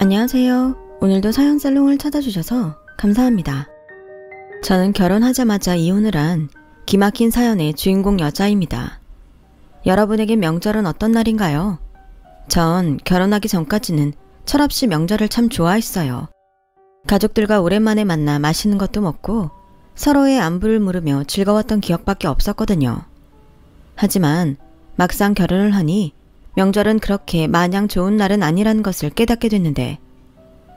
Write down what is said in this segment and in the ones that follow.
안녕하세요. 오늘도 사연살롱을 찾아주셔서 감사합니다. 저는 결혼하자마자 이혼을 한 기막힌 사연의 주인공 여자입니다. 여러분에게 명절은 어떤 날인가요? 전 결혼하기 전까지는 철없이 명절을 참 좋아했어요. 가족들과 오랜만에 만나 맛있는 것도 먹고 서로의 안부를 물으며 즐거웠던 기억밖에 없었거든요. 하지만 막상 결혼을 하니 명절은 그렇게 마냥 좋은 날은 아니라는 것을 깨닫게 됐는데,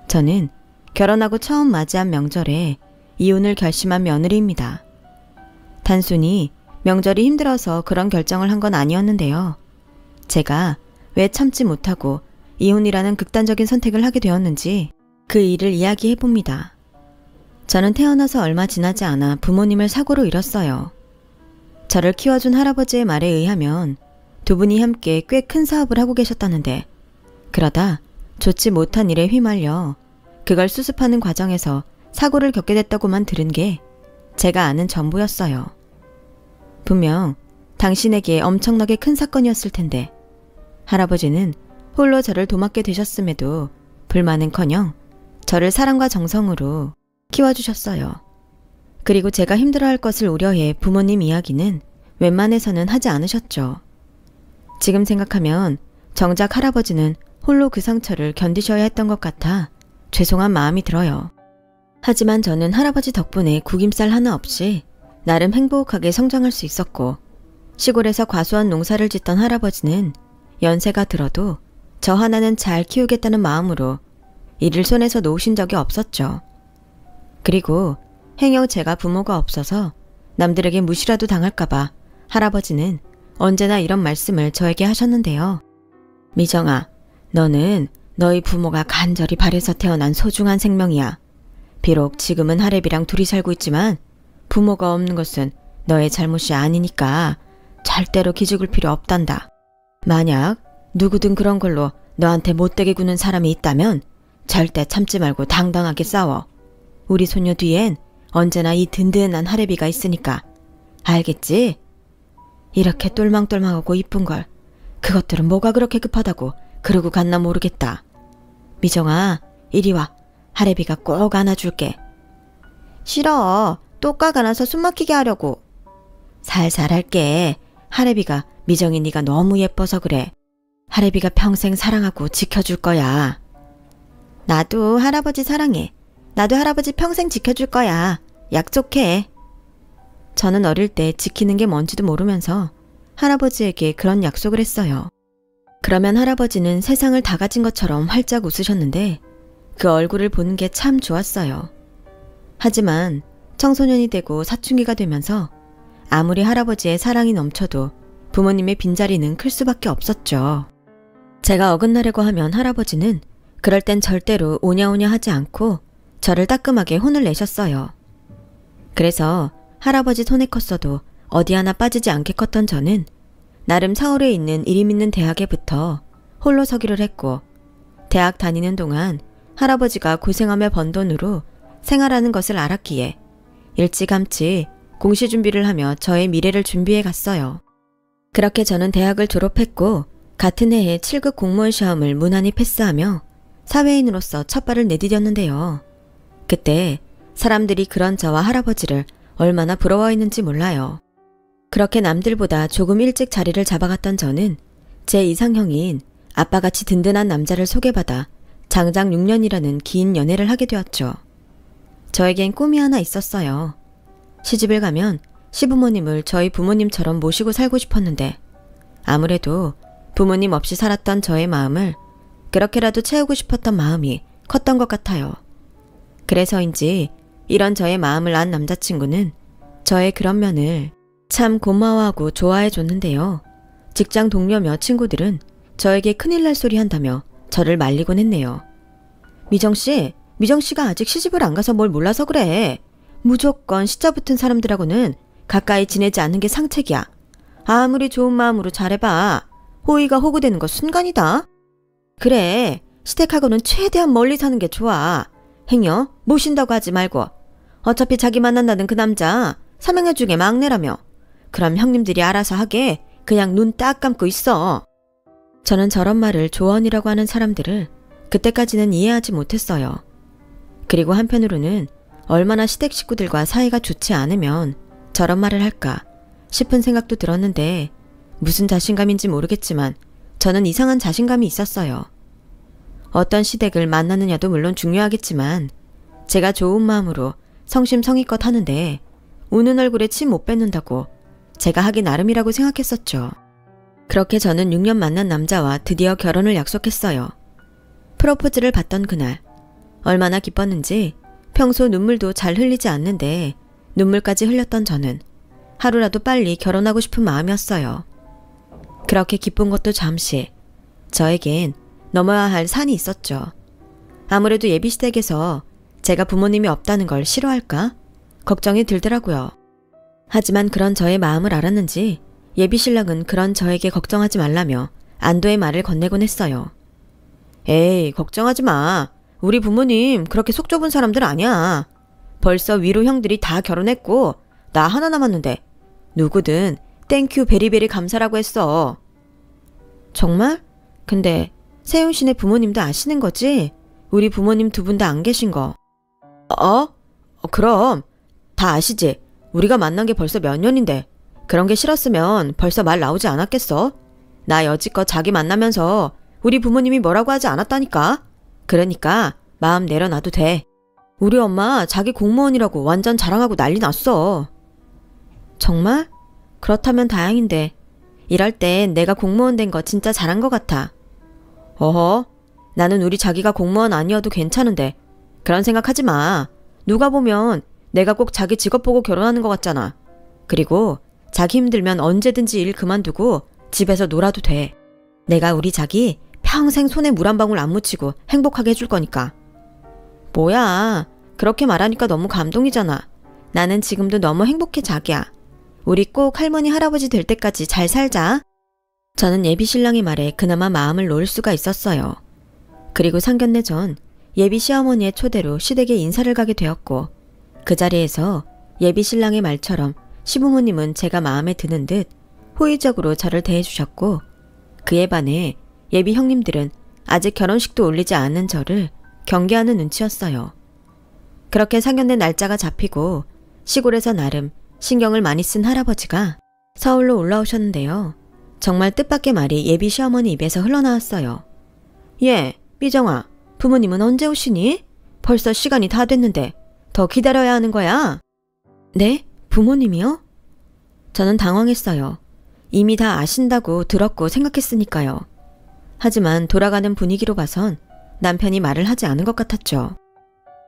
저는 결혼하고 처음 맞이한 명절에 이혼을 결심한 며느리입니다. 단순히 명절이 힘들어서 그런 결정을 한 건 아니었는데요. 제가 왜 참지 못하고 이혼이라는 극단적인 선택을 하게 되었는지 그 일을 이야기해봅니다. 저는 태어나서 얼마 지나지 않아 부모님을 사고로 잃었어요. 저를 키워준 할아버지의 말에 의하면 두 분이 함께 꽤 큰 사업을 하고 계셨다는데, 그러다 좋지 못한 일에 휘말려 그걸 수습하는 과정에서 사고를 겪게 됐다고만 들은 게 제가 아는 전부였어요. 분명 당신에게 엄청나게 큰 사건이었을 텐데 할아버지는 홀로 저를 도맡게 되셨음에도 불만은커녕 저를 사랑과 정성으로 키워주셨어요. 그리고 제가 힘들어할 것을 우려해 부모님 이야기는 웬만해서는 하지 않으셨죠. 지금 생각하면 정작 할아버지는 홀로 그 상처를 견디셔야 했던 것 같아 죄송한 마음이 들어요. 하지만 저는 할아버지 덕분에 구김살 하나 없이 나름 행복하게 성장할 수 있었고, 시골에서 과수원 농사를 짓던 할아버지는 연세가 들어도 저 하나는 잘 키우겠다는 마음으로 일을 손에서 놓으신 적이 없었죠. 그리고 행여 제가 부모가 없어서 남들에게 무시라도 당할까봐 할아버지는 언제나 이런 말씀을 저에게 하셨는데요. 미정아, 너는 너희 부모가 간절히 바래서 태어난 소중한 생명이야. 비록 지금은 할애비랑 둘이 살고 있지만 부모가 없는 것은 너의 잘못이 아니니까 절대로 기죽을 필요 없단다. 만약 누구든 그런 걸로 너한테 못되게 구는 사람이 있다면 절대 참지 말고 당당하게 싸워. 우리 소녀 뒤엔 언제나 이 든든한 할애비가 있으니까. 알겠지? 이렇게 똘망똘망하고 이쁜 걸 그것들은 뭐가 그렇게 급하다고 그러고 갔나 모르겠다. 미정아, 이리 와. 할애비가 꼭 안아줄게. 싫어. 똑각 안아서 숨 막히게 하려고. 살살 할게. 할애비가 미정이 네가 너무 예뻐서 그래. 할애비가 평생 사랑하고 지켜줄 거야. 나도 할아버지 사랑해. 나도 할아버지 평생 지켜줄 거야. 약속해. 저는 어릴 때 지키는 게 뭔지도 모르면서 할아버지에게 그런 약속을 했어요. 그러면 할아버지는 세상을 다 가진 것처럼 활짝 웃으셨는데 그 얼굴을 보는 게 참 좋았어요. 하지만 청소년이 되고 사춘기가 되면서 아무리 할아버지의 사랑이 넘쳐도 부모님의 빈자리는 클 수밖에 없었죠. 제가 어긋나려고 하면 할아버지는 그럴 땐 절대로 오냐오냐 하지 않고 저를 따끔하게 혼을 내셨어요. 그래서 할아버지 손에 컸어도 어디 하나 빠지지 않게 컸던 저는 나름 서울에 있는 이름 있는 대학에 붙어 홀로 서기를 했고, 대학 다니는 동안 할아버지가 고생하며 번 돈으로 생활하는 것을 알았기에 일찌감치 공시 준비를 하며 저의 미래를 준비해 갔어요. 그렇게 저는 대학을 졸업했고 같은 해에 7급 공무원 시험을 무난히 패스하며 사회인으로서 첫 발을 내디뎠는데요. 그때 사람들이 그런 저와 할아버지를 얼마나 부러워했는지 몰라요. 그렇게 남들보다 조금 일찍 자리를 잡아갔던 저는 제 이상형인 아빠같이 든든한 남자를 소개받아 장작 6년이라는 긴 연애를 하게 되었죠. 저에겐 꿈이 하나 있었어요. 시집을 가면 시부모님을 저희 부모님처럼 모시고 살고 싶었는데 아무래도 부모님 없이 살았던 저의 마음을 그렇게라도 채우고 싶었던 마음이 컸던 것 같아요. 그래서인지 이런 저의 마음을 안 남자친구는 저의 그런 면을 참 고마워하고 좋아해 줬는데요. 직장 동료며 친구들은 저에게 큰일 날 소리 한다며 저를 말리곤 했네요. 미정씨가 아직 시집을 안 가서 뭘 몰라서 그래. 무조건 시자 붙은 사람들하고는 가까이 지내지 않는 게 상책이야. 아무리 좋은 마음으로 잘해봐. 호의가 호구되는 거 순간이다. 그래, 시댁하고는 최대한 멀리 사는 게 좋아. 행여 모신다고 하지 말고. 어차피 자기 만난다는 그 남자 삼형제 중에 막내라며. 그럼 형님들이 알아서 하게 그냥 눈 딱 감고 있어. 저는 저런 말을 조언이라고 하는 사람들을 그때까지는 이해하지 못했어요. 그리고 한편으로는 얼마나 시댁 식구들과 사이가 좋지 않으면 저런 말을 할까 싶은 생각도 들었는데 무슨 자신감인지 모르겠지만 저는 이상한 자신감이 있었어요. 어떤 시댁을 만나느냐도 물론 중요하겠지만 제가 좋은 마음으로 성심성의껏 하는데 우는 얼굴에 침 못 뱉는다고 제가 하기 나름이라고 생각했었죠. 그렇게 저는 6년 만난 남자와 드디어 결혼을 약속했어요. 프로포즈를 받던 그날 얼마나 기뻤는지 평소 눈물도 잘 흘리지 않는데 눈물까지 흘렸던 저는 하루라도 빨리 결혼하고 싶은 마음이었어요. 그렇게 기쁜 것도 잠시 저에겐 넘어야 할 산이 있었죠. 아무래도 예비시댁에서 제가 부모님이 없다는 걸 싫어할까 걱정이 들더라고요. 하지만 그런 저의 마음을 알았는지 예비신랑은 그런 저에게 걱정하지 말라며 안도의 말을 건네곤 했어요. 에이, 걱정하지 마. 우리 부모님 그렇게 속 좁은 사람들 아니야. 벌써 위로 형들이 다 결혼했고 나 하나 남았는데 누구든 땡큐 베리베리 감사라고 했어. 정말? 근데 세훈 씨네 부모님도 아시는 거지? 우리 부모님 두 분 다 안 계신 거. 그럼 다 아시지? 우리가 만난 게 벌써 몇 년인데 그런 게 싫었으면 벌써 말 나오지 않았겠어? 나 여지껏 자기 만나면서 우리 부모님이 뭐라고 하지 않았다니까? 그러니까 마음 내려놔도 돼. 우리 엄마 자기 공무원이라고 완전 자랑하고 난리 났어. 정말? 그렇다면 다행인데 이럴 땐 내가 공무원 된 거 진짜 잘한 것 같아. 어허, 나는 우리 자기가 공무원 아니어도 괜찮은데 그런 생각하지 마. 누가 보면 내가 꼭 자기 직업 보고 결혼하는 것 같잖아. 그리고 자기 힘들면 언제든지 일 그만두고 집에서 놀아도 돼. 내가 우리 자기 평생 손에 물 한 방울 안 묻히고 행복하게 해줄 거니까. 뭐야, 그렇게 말하니까 너무 감동이잖아. 나는 지금도 너무 행복해 자기야. 우리 꼭 할머니 할아버지 될 때까지 잘 살자. 저는 예비 신랑의 말에 그나마 마음을 놓을 수가 있었어요. 그리고 상견례 전 예비 시어머니의 초대로 시댁에 인사를 가게 되었고 그 자리에서 예비 신랑의 말처럼 시부모님은 제가 마음에 드는 듯 호의적으로 저를 대해주셨고 그에 반해 예비 형님들은 아직 결혼식도 올리지 않은 저를 경계하는 눈치였어요. 그렇게 상견례 날짜가 잡히고 시골에서 나름 신경을 많이 쓴 할아버지가 서울로 올라오셨는데요. 정말 뜻밖의 말이 예비 시어머니 입에서 흘러나왔어요. 예, 미정아, 부모님은 언제 오시니? 벌써 시간이 다 됐는데 더 기다려야 하는 거야? 네? 부모님이요? 저는 당황했어요. 이미 다 아신다고 들었고 생각했으니까요. 하지만 돌아가는 분위기로 봐선 남편이 말을 하지 않은 것 같았죠.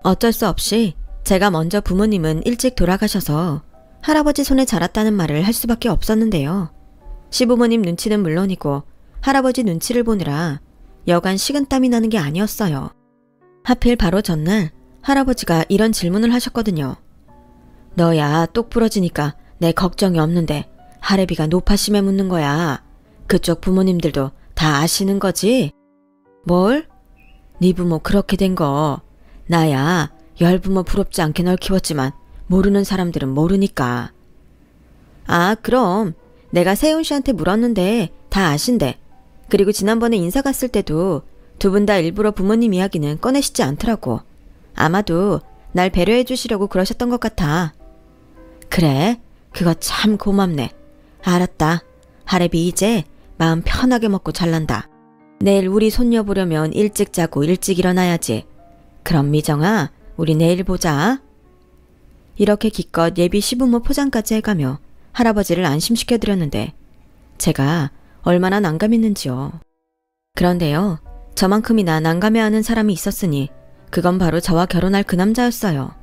어쩔 수 없이 제가 먼저 부모님은 일찍 돌아가셔서 할아버지 손에 자랐다는 말을 할 수밖에 없었는데요. 시부모님 눈치는 물론이고 할아버지 눈치를 보느라 여간 식은땀이 나는 게 아니었어요. 하필 바로 전날 할아버지가 이런 질문을 하셨거든요. 너야 똑 부러지니까 내 걱정이 없는데 할애비가 노파심에 묻는 거야. 그쪽 부모님들도 다 아시는 거지? 뭘? 네 부모 그렇게 된 거. 나야 열부모 부럽지 않게 널 키웠지만 모르는 사람들은 모르니까. 아, 그럼 내가 세훈 씨한테 물었는데 다 아신대. 그리고 지난번에 인사 갔을 때도 두 분 다 일부러 부모님 이야기는 꺼내시지 않더라고. 아마도 날 배려해 주시려고 그러셨던 것 같아. 그래? 그거 참 고맙네. 알았다. 할애비 이제 마음 편하게 먹고 잘난다. 내일 우리 손녀 보려면 일찍 자고 일찍 일어나야지. 그럼 미정아, 우리 내일 보자. 이렇게 기껏 예비 시부모 포장까지 해가며 할아버지를 안심시켜드렸는데 제가 얼마나 난감했는지요. 그런데요, 저만큼이나 난감해하는 사람이 있었으니 그건 바로 저와 결혼할 그 남자였어요.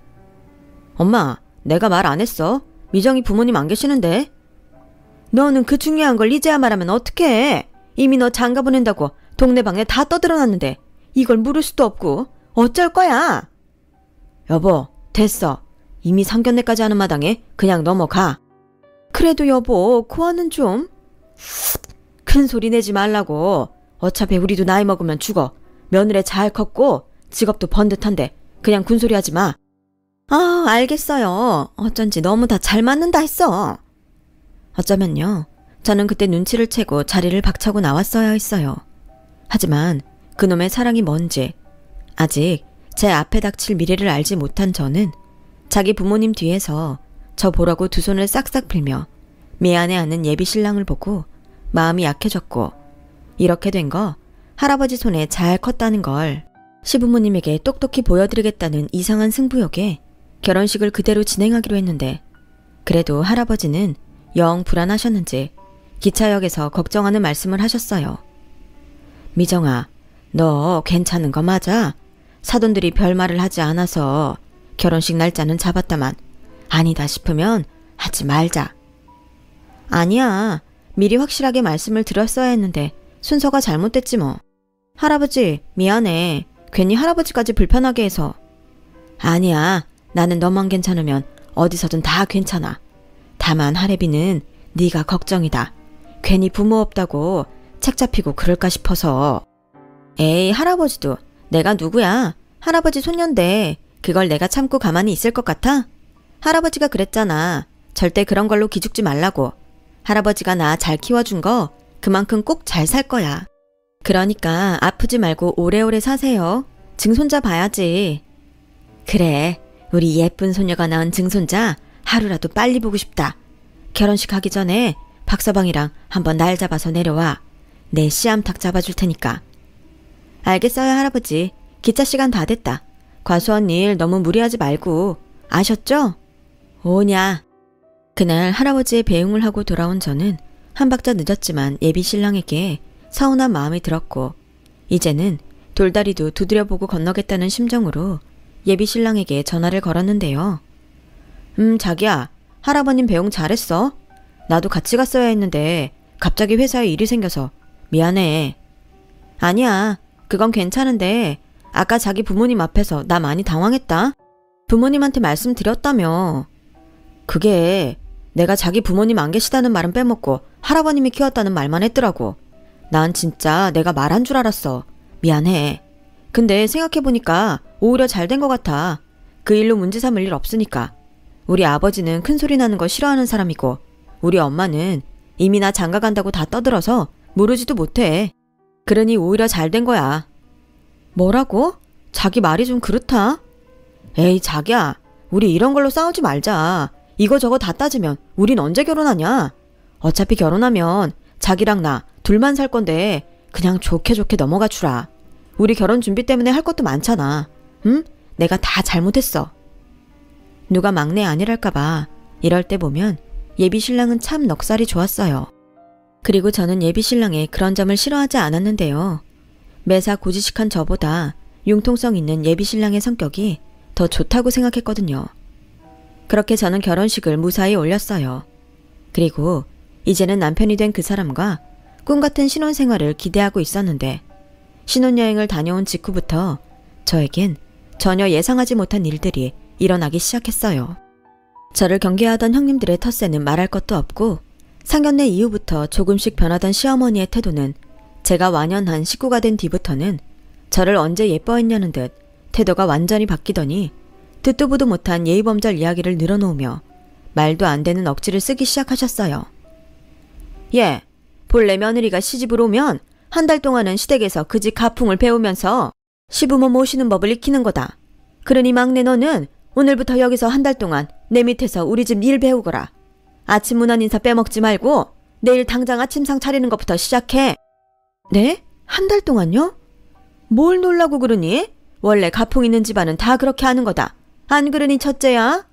엄마, 내가 말 안 했어? 미정이 부모님 안 계시는데? 너는 그 중요한 걸 이제야 말하면 어떡해? 이미 너 장가 보낸다고 동네방네 다 떠들어놨는데 이걸 물을 수도 없고 어쩔 거야? 여보, 됐어. 이미 상견례까지 하는 마당에 그냥 넘어가. 그래도 여보, 고아는 좀... 큰 소리 내지 말라고. 어차피 우리도 나이 먹으면 죽어. 며느리 잘 컸고 직업도 번듯한데 그냥 군소리 하지 마. 아, 알겠어요. 어쩐지 너무 다 잘 맞는다 했어. 어쩌면요, 저는 그때 눈치를 채고 자리를 박차고 나왔어야 했어요. 하지만 그놈의 사랑이 뭔지 아직 제 앞에 닥칠 미래를 알지 못한 저는 자기 부모님 뒤에서 저 보라고 두 손을 싹싹 빌며 미안해하는 예비 신랑을 보고 마음이 약해졌고, 이렇게 된 거 할아버지 손에 잘 컸다는 걸 시부모님에게 똑똑히 보여드리겠다는 이상한 승부욕에 결혼식을 그대로 진행하기로 했는데, 그래도 할아버지는 영 불안하셨는지 기차역에서 걱정하는 말씀을 하셨어요. 미정아, 너 괜찮은 거 맞아? 사돈들이 별말을 하지 않아서 결혼식 날짜는 잡았다만 아니다 싶으면 하지 말자. 아니야. 미리 확실하게 말씀을 드렸어야 했는데 순서가 잘못됐지 뭐. 할아버지 미안해. 괜히 할아버지까지 불편하게 해서. 아니야. 나는 너만 괜찮으면 어디서든 다 괜찮아. 다만 할애비는 네가 걱정이다. 괜히 부모 없다고 책 잡히고 그럴까 싶어서. 에이, 할아버지도 내가 누구야? 할아버지 손녀인데 그걸 내가 참고 가만히 있을 것 같아? 할아버지가 그랬잖아. 절대 그런 걸로 기죽지 말라고. 할아버지가 나 잘 키워준 거 그만큼 꼭 잘 살 거야. 그러니까 아프지 말고 오래오래 사세요. 증손자 봐야지. 그래, 우리 예쁜 소녀가 낳은 증손자 하루라도 빨리 보고 싶다. 결혼식 하기 전에 박서방이랑 한번 날 잡아서 내려와. 내 씨암탉 잡아줄 테니까. 알겠어요, 할아버지. 기차 시간 다 됐다. 과수원 일 너무 무리하지 말고. 아셨죠? 오냐. 그날 할아버지의 배웅을 하고 돌아온 저는 한 박자 늦었지만 예비 신랑에게 서운한 마음이 들었고, 이제는 돌다리도 두드려보고 건너겠다는 심정으로 예비 신랑에게 전화를 걸었는데요. 자기야, 할아버님 배웅 잘했어. 나도 같이 갔어야 했는데 갑자기 회사에 일이 생겨서 미안해. 아니야, 그건 괜찮은데 아까 자기 부모님 앞에서 나 많이 당황했다. 부모님한테 말씀드렸다며. 그게 내가 자기 부모님 안 계시다는 말은 빼먹고 할아버님이 키웠다는 말만 했더라고. 난 진짜 내가 말한 줄 알았어. 미안해. 근데 생각해보니까 오히려 잘 된 것 같아. 그 일로 문제 삼을 일 없으니까. 우리 아버지는 큰 소리 나는 거 싫어하는 사람이고, 우리 엄마는 이미 나 장가 간다고 다 떠들어서 모르지도 못해. 그러니 오히려 잘 된 거야. 뭐라고? 자기 말이 좀 그렇다? 에이, 자기야. 우리 이런 걸로 싸우지 말자. 이거저거 다 따지면 우린 언제 결혼하냐? 어차피 결혼하면 자기랑 나 둘만 살 건데 그냥 좋게 좋게 넘어가 주라. 우리 결혼 준비 때문에 할 것도 많잖아. 응? 내가 다 잘못했어. 누가 막내 아니랄까봐 이럴 때 보면 예비 신랑은 참 넉살이 좋았어요. 그리고 저는 예비 신랑의 그런 점을 싫어하지 않았는데요. 매사 고지식한 저보다 융통성 있는 예비 신랑의 성격이 더 좋다고 생각했거든요. 그렇게 저는 결혼식을 무사히 올렸어요. 그리고 이제는 남편이 된 그 사람과 꿈같은 신혼생활을 기대하고 있었는데, 신혼여행을 다녀온 직후부터 저에겐 전혀 예상하지 못한 일들이 일어나기 시작했어요. 저를 경계하던 형님들의 텃세는 말할 것도 없고, 상견례 이후부터 조금씩 변하던 시어머니의 태도는 제가 완연한 식구가 된 뒤부터는 저를 언제 예뻐했냐는 듯 태도가 완전히 바뀌더니 듣도 보도 못한 예의범절 이야기를 늘어놓으며 말도 안 되는 억지를 쓰기 시작하셨어요. 예, 본래 며느리가 시집으로 오면 한 달 동안은 시댁에서 그 집 가풍을 배우면서 시부모 모시는 법을 익히는 거다. 그러니 막내 너는 오늘부터 여기서 한 달 동안 내 밑에서 우리 집 일 배우거라. 아침 문안 인사 빼먹지 말고 내일 당장 아침상 차리는 것부터 시작해. 네? 한 달 동안요? 뭘 놀라고 그러니? 원래 가풍 있는 집안은 다 그렇게 하는 거다. 안 그러니 첫째야?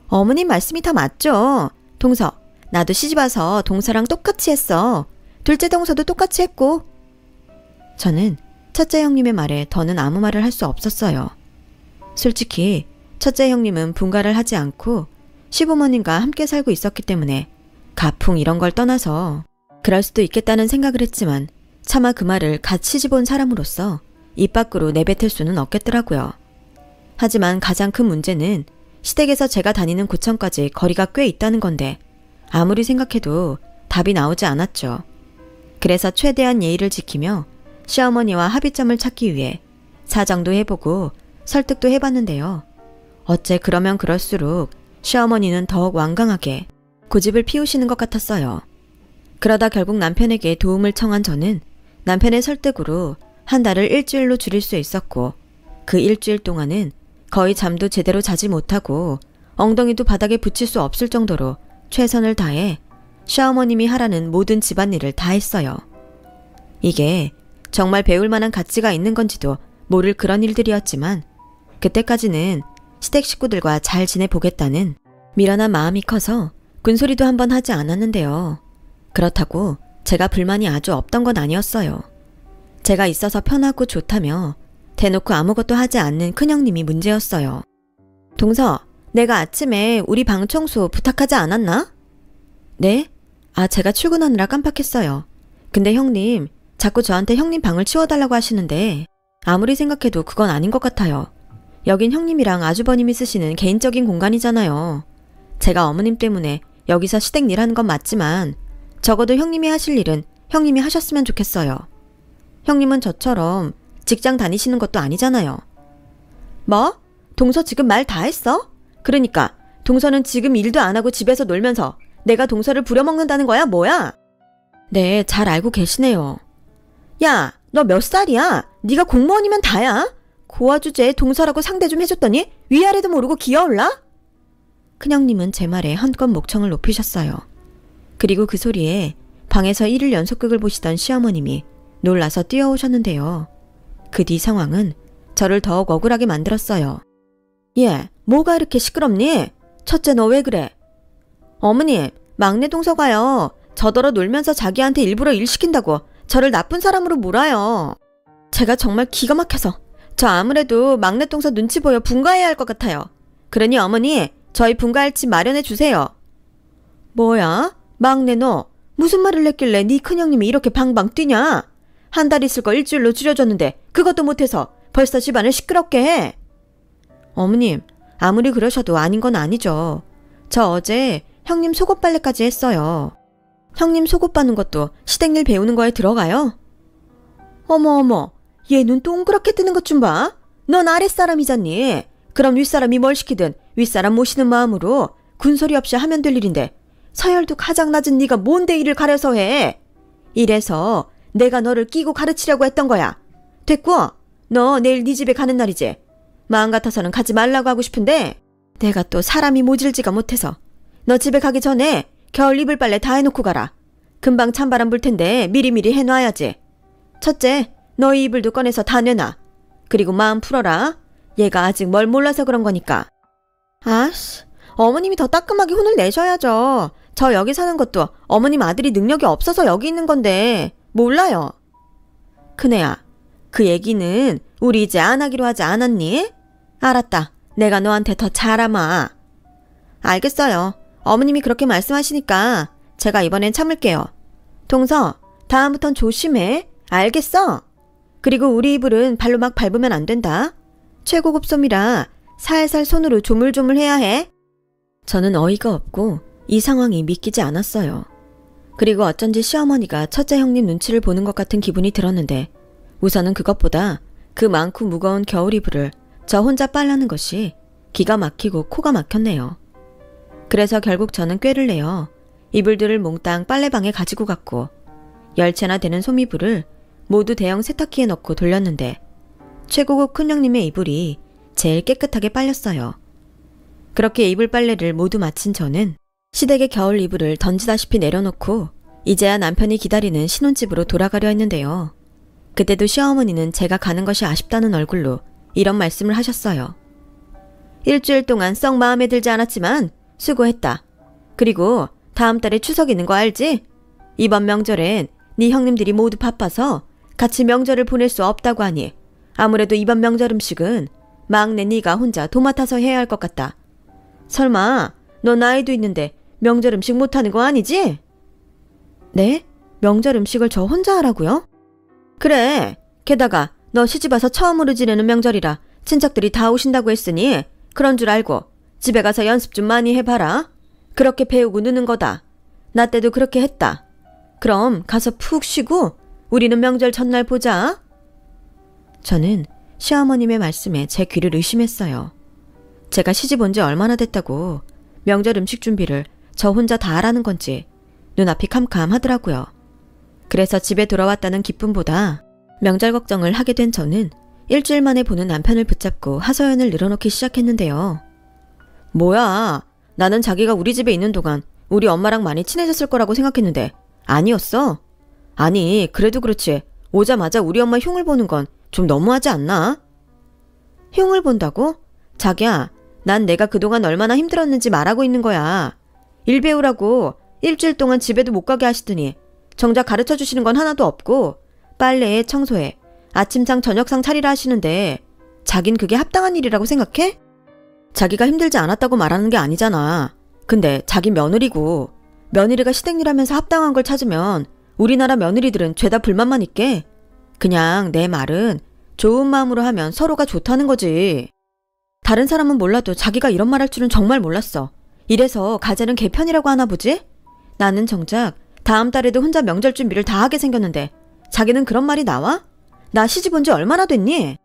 어머님 말씀이 다 맞죠. 동서, 나도 시집와서 동서랑 똑같이 했어. 둘째 동서도 똑같이 했고. 저는 첫째 형님의 말에 더는 아무 말을 할 수 없었어요. 솔직히 첫째 형님은 분가를 하지 않고 시부모님과 함께 살고 있었기 때문에 가풍 이런 걸 떠나서 그럴 수도 있겠다는 생각을 했지만, 차마 그 말을 같이 시집 온 사람으로서 입 밖으로 내뱉을 수는 없겠더라고요. 하지만 가장 큰 문제는 시댁에서 제가 다니는 구청까지 거리가 꽤 있다는 건데 아무리 생각해도 답이 나오지 않았죠. 그래서 최대한 예의를 지키며 시어머니와 합의점을 찾기 위해 사정도 해보고 설득도 해봤는데요. 어째 그러면 그럴수록 시어머니는 더욱 완강하게 고집을 피우시는 것 같았어요. 그러다 결국 남편에게 도움을 청한 저는 남편의 설득으로 한 달을 일주일로 줄일 수 있었고 그 일주일 동안은 거의 잠도 제대로 자지 못하고 엉덩이도 바닥에 붙일 수 없을 정도로 최선을 다해 시어머님이 하라는 모든 집안일을 다 했어요. 이게 정말 배울 만한 가치가 있는 건지도 모를 그런 일들이었지만 그때까지는 시댁 식구들과 잘 지내보겠다는 미련한 마음이 커서 군소리도 한번 하지 않았는데요. 그렇다고 제가 불만이 아주 없던 건 아니었어요. 제가 있어서 편하고 좋다며 대놓고 아무것도 하지 않는 큰형님이 문제였어요. 동서, 내가 아침에 우리 방 청소 부탁하지 않았나? 네? 제가 출근하느라 깜빡했어요. 근데 형님, 자꾸 저한테 형님 방을 치워달라고 하시는데 아무리 생각해도 그건 아닌 것 같아요. 여긴 형님이랑 아주버님이 쓰시는 개인적인 공간이잖아요. 제가 어머님 때문에 여기서 시댁 일하는 건 맞지만 적어도 형님이 하실 일은 형님이 하셨으면 좋겠어요. 형님은 저처럼 직장 다니시는 것도 아니잖아요. 뭐? 동서 지금 말 다 했어? 그러니까 동서는 지금 일도 안 하고 집에서 놀면서 내가 동서를 부려먹는다는 거야, 뭐야? 네, 잘 알고 계시네요. 야, 너 몇 살이야? 네가 공무원이면 다야? 고아 주제에 동서라고 상대 좀 해줬더니 위아래도 모르고 기어올라? 큰형님은 제 말에 한껏 목청을 높이셨어요. 그리고 그 소리에 방에서 일일 연속극을 보시던 시어머님이 놀라서 뛰어오셨는데요. 그 뒤 상황은 저를 더욱 억울하게 만들었어요. 얘, 뭐가 이렇게 시끄럽니? 첫째, 너 왜 그래? 어머님, 막내 동서가요. 저더러 놀면서 자기한테 일부러 일 시킨다고 저를 나쁜 사람으로 몰아요. 제가 정말 기가 막혀서 저 아무래도 막내 동서 눈치 보여 분가해야 할 것 같아요. 그러니 어머니, 저희 분가할 집 마련해 주세요. 뭐야? 막내 너 무슨 말을 했길래 네 큰형님이 이렇게 방방 뛰냐? 한 달 있을 거 일주일로 줄여줬는데 그것도 못해서 벌써 집안을 시끄럽게 해. 어머님, 아무리 그러셔도 아닌 건 아니죠. 저 어제 형님 속옷 빨래까지 했어요. 형님 속옷 빠는 것도 시댁일 배우는 거에 들어가요? 어머, 얘 눈 동그랗게 뜨는 것 좀 봐. 넌 아랫사람이잖니. 그럼 윗사람이 뭘 시키든 윗사람 모시는 마음으로 군소리 없이 하면 될 일인데 서열도 가장 낮은 네가 뭔데 일을 가려서 해. 이래서 내가 너를 끼고 가르치려고 했던 거야. 됐고, 너 내일 네 집에 가는 날이지. 마음 같아서는 가지 말라고 하고 싶은데 내가 또 사람이 모질지가 못해서 너 집에 가기 전에 겨울 이불 빨래 다 해놓고 가라. 금방 찬바람 불 텐데 미리미리 해놔야지. 첫째, 너희 이불도 꺼내서 다 내놔. 그리고 마음 풀어라. 얘가 아직 뭘 몰라서 그런 거니까. 아씨, 어머님이 더 따끔하게 혼을 내셔야죠. 저 여기 사는 것도 어머님 아들이 능력이 없어서 여기 있는 건데 몰라요. 큰애야, 그 얘기는 우리 이제 안 하기로 하지 않았니? 알았다. 내가 너한테 더 잘하마. 알겠어요. 어머님이 그렇게 말씀하시니까 제가 이번엔 참을게요. 동서, 다음부턴 조심해. 알겠어? 그리고 우리 이불은 발로 막 밟으면 안 된다. 최고급 솜이라 살살 손으로 조물조물 해야 해. 저는 어이가 없고 이 상황이 믿기지 않았어요. 그리고 어쩐지 시어머니가 첫째 형님 눈치를 보는 것 같은 기분이 들었는데 우선은 그것보다 그 많고 무거운 겨울 이불을 저 혼자 빨라는 것이 기가 막히고 코가 막혔네요. 그래서 결국 저는 꾀를 내어 이불들을 몽땅 빨래방에 가지고 갔고 10채나 되는 솜이불을 모두 대형 세탁기에 넣고 돌렸는데 최고급 큰형님의 이불이 제일 깨끗하게 빨렸어요. 그렇게 이불 빨래를 모두 마친 저는 시댁의 겨울 이불을 던지다시피 내려놓고 이제야 남편이 기다리는 신혼집으로 돌아가려 했는데요. 그때도 시어머니는 제가 가는 것이 아쉽다는 얼굴로 이런 말씀을 하셨어요. 일주일 동안 썩 마음에 들지 않았지만 수고했다. 그리고 다음 달에 추석 있는 거 알지? 이번 명절엔 네 형님들이 모두 바빠서 같이 명절을 보낼 수 없다고 하니 아무래도 이번 명절 음식은 막내 네가 혼자 도맡아서 해야 할 것 같다. 설마 너 나이도 있는데 명절 음식 못하는 거 아니지? 네? 명절 음식을 저 혼자 하라고요? 그래. 게다가 너 시집와서 처음으로 지내는 명절이라 친척들이 다 오신다고 했으니 그런 줄 알고 집에 가서 연습 좀 많이 해봐라. 그렇게 배우고 느는 거다. 나 때도 그렇게 했다. 그럼 가서 푹 쉬고 우리는 명절 전날 보자. 저는 시어머님의 말씀에 제 귀를 의심했어요. 제가 시집 온 지 얼마나 됐다고 명절 음식 준비를 저 혼자 다 하라는 건지 눈앞이 캄캄하더라고요. 그래서 집에 돌아왔다는 기쁨보다 명절 걱정을 하게 된 저는 일주일 만에 보는 남편을 붙잡고 하소연을 늘어놓기 시작했는데요. 뭐야, 나는 자기가 우리 집에 있는 동안 우리 엄마랑 많이 친해졌을 거라고 생각했는데 아니었어? 아니, 그래도 그렇지. 오자마자 우리 엄마 흉을 보는 건 좀 너무하지 않나? 흉을 본다고? 자기야, 난 내가 그동안 얼마나 힘들었는지 말하고 있는 거야. 일 배우라고 일주일 동안 집에도 못 가게 하시더니 정작 가르쳐 주시는 건 하나도 없고 빨래에 청소에 아침상 저녁상 차리라 하시는데 자긴 그게 합당한 일이라고 생각해? 자기가 힘들지 않았다고 말하는 게 아니잖아. 근데 자기 며느리고 며느리가 시댁일하면서 합당한 걸 찾으면 우리나라 며느리들은 죄다 불만만 있게? 그냥 내 말은 좋은 마음으로 하면 서로가 좋다는 거지. 다른 사람은 몰라도 자기가 이런 말 할 줄은 정말 몰랐어. 이래서 가재는 개편이라고 하나 보지? 나는 정작 다음 달에도 혼자 명절 준비를 다 하게 생겼는데 자기는 그런 말이 나와? 나 시집 온 지 얼마나 됐니?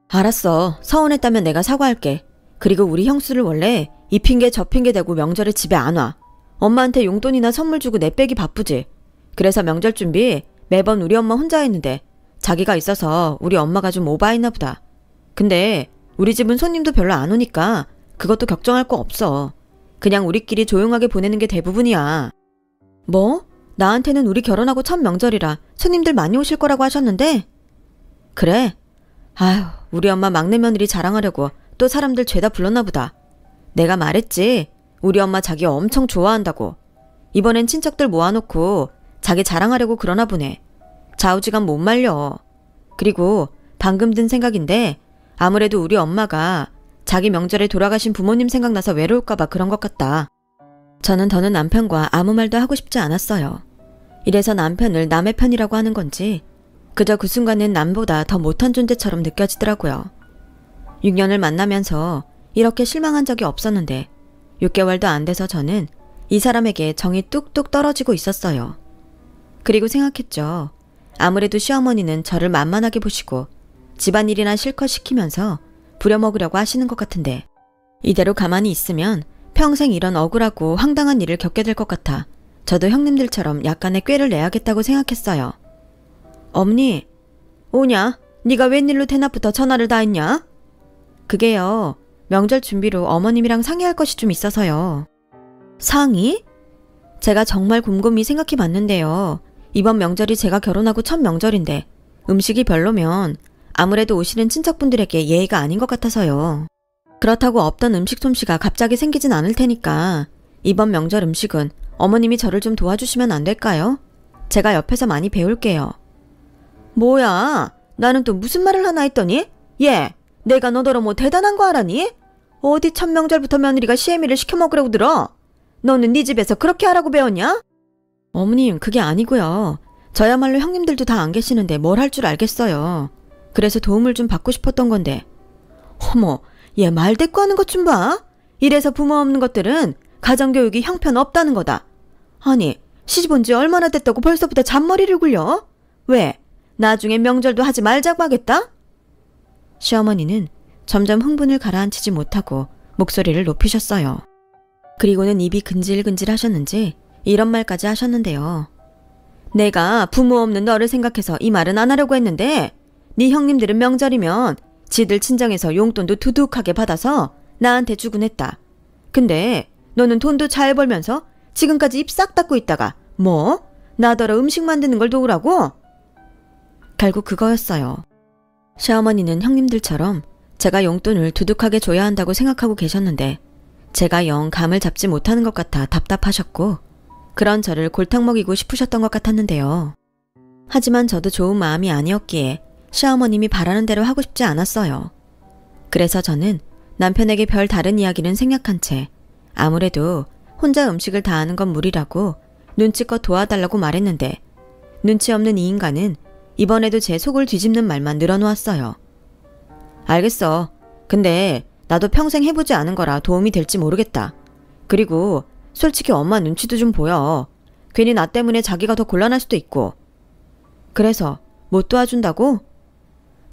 알았어. 서운했다면 내가 사과할게. 그리고 우리 형수를 원래 이 핑계 저 핑계 대고 명절에 집에 안 와. 엄마한테 용돈이나 선물 주고 내빼기 바쁘지. 그래서 명절 준비 매번 우리 엄마 혼자 했는데 자기가 있어서 우리 엄마가 좀 오바했나 보다. 근데 우리 집은 손님도 별로 안 오니까 그것도 걱정할 거 없어. 그냥 우리끼리 조용하게 보내는 게 대부분이야. 뭐? 나한테는 우리 결혼하고 첫 명절이라 손님들 많이 오실 거라고 하셨는데? 그래? 아휴, 우리 엄마 막내 며느리 자랑하려고 또 사람들 죄다 불렀나 보다. 내가 말했지. 우리 엄마 자기 엄청 좋아한다고. 이번엔 친척들 모아놓고 자기 자랑하려고 그러나 보네. 좌우지간 못 말려. 그리고 방금 든 생각인데 아무래도 우리 엄마가 자기 명절에 돌아가신 부모님 생각나서 외로울까봐 그런 것 같다. 저는 더는 남편과 아무 말도 하고 싶지 않았어요. 이래서 남편을 남의 편이라고 하는 건지 그저 그 순간엔 남보다 더 못한 존재처럼 느껴지더라고요. 6년을 만나면서 이렇게 실망한 적이 없었는데 6개월도 안 돼서 저는 이 사람에게 정이 뚝뚝 떨어지고 있었어요. 그리고 생각했죠. 아무래도 시어머니는 저를 만만하게 보시고 집안일이나 실컷 시키면서 부려먹으려고 하시는 것 같은데 이대로 가만히 있으면 평생 이런 억울하고 황당한 일을 겪게 될 것 같아 저도 형님들처럼 약간의 꾀를 내야겠다고 생각했어요. 엄니, 오냐? 네가 웬일로 대낮부터 전화를 다 했냐? 그게요. 명절 준비로 어머님이랑 상의할 것이 좀 있어서요. 상의? 제가 정말 곰곰이 생각해 봤는데요. 이번 명절이 제가 결혼하고 첫 명절인데 음식이 별로면 아무래도 오시는 친척분들에게 예의가 아닌 것 같아서요. 그렇다고 없던 음식 솜씨가 갑자기 생기진 않을 테니까 이번 명절 음식은 어머님이 저를 좀 도와주시면 안 될까요? 제가 옆에서 많이 배울게요. 뭐야? 나는 또 무슨 말을 하나 했더니? 얘, 내가 너더러 뭐 대단한 거 알아니? 어디 첫 명절부터 며느리가 시애미를 시켜 먹으라고 들어? 너는 네 집에서 그렇게 하라고 배웠냐? 어머님, 그게 아니고요. 저야말로 형님들도 다 안 계시는데 뭘 할 줄 알겠어요. 그래서 도움을 좀 받고 싶었던 건데. 어머, 얘 말대꾸하는 것 좀 봐. 이래서 부모 없는 것들은 가정교육이 형편없다는 거다. 아니, 시집 온 지 얼마나 됐다고 벌써부터 잔머리를 굴려? 왜? 나중에 명절도 하지 말자고 하겠다? 시어머니는 점점 흥분을 가라앉히지 못하고 목소리를 높이셨어요. 그리고는 입이 근질근질 하셨는지 이런 말까지 하셨는데요. 내가 부모 없는 너를 생각해서 이 말은 안 하려고 했는데 네 형님들은 명절이면 지들 친정에서 용돈도 두둑하게 받아서 나한테 주곤 했다. 근데 너는 돈도 잘 벌면서 지금까지 입 싹 닫고 있다가 뭐? 나더러 음식 만드는 걸 도우라고? 결국 그거였어요. 시어머니는 형님들처럼 제가 용돈을 두둑하게 줘야 한다고 생각하고 계셨는데 제가 영 감을 잡지 못하는 것 같아 답답하셨고 그런 저를 골탕 먹이고 싶으셨던 것 같았는데요. 하지만 저도 좋은 마음이 아니었기에 시어머님이 바라는 대로 하고 싶지 않았어요. 그래서 저는 남편에게 별 다른 이야기는 생략한 채 아무래도 혼자 음식을 다 하는 건 무리라고 눈치껏 도와달라고 말했는데 눈치 없는 이 인간은 이번에도 제 속을 뒤집는 말만 늘어놓았어요. 알겠어. 근데 나도 평생 해보지 않은 거라 도움이 될지 모르겠다. 그리고 솔직히 엄마 눈치도 좀 보여. 괜히 나 때문에 자기가 더 곤란할 수도 있고. 그래서 못 도와준다고?